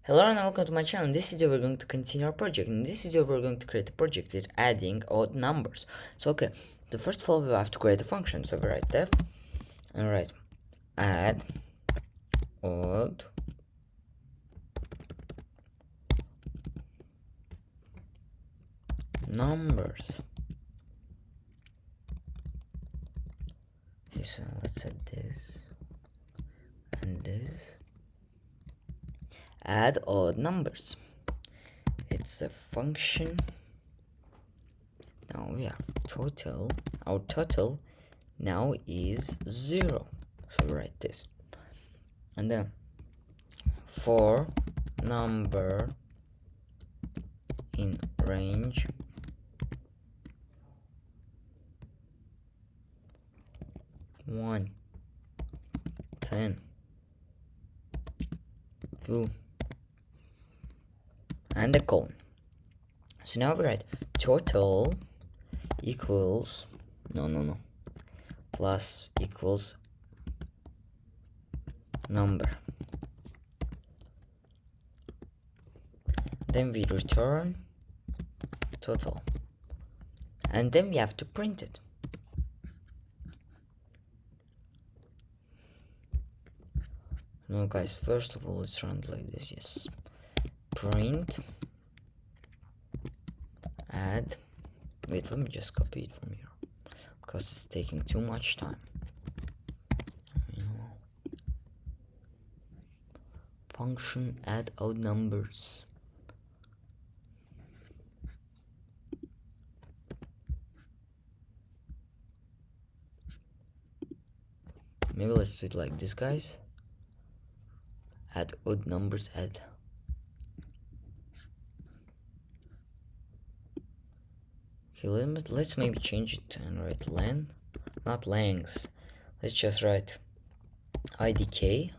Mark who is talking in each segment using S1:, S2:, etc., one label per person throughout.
S1: Hello and welcome to my channel. In this video we're going to continue our project. In this video we're going to create a project with adding odd numbers. So okay, the first of all we have to create a function. So we write def and write add odd numbers. Okay, so let's add this and this. Add odd numbers. It's a function. Now we have total. Our total now is 0. So we write this. And then for number in range 1, 10, 2, and a colon. So now we write total equals plus equals number. Then we return total, and then we have to print it. No guys, first of all let's run it like this. Yes, print add. Wait, let me just copy it from here because it's taking too much time. Function add odd numbers. Maybe let's do it like this, guys. Add odd numbers, add. Okay, let's maybe change it and write len, not lengths. Let's just write idk.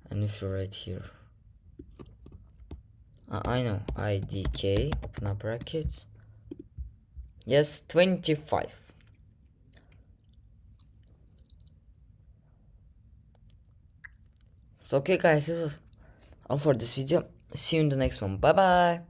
S1: And if you write here, I know, idk, open up brackets. Yes, 25. So okay guys, this was all for this video. See you in the next one. Bye bye.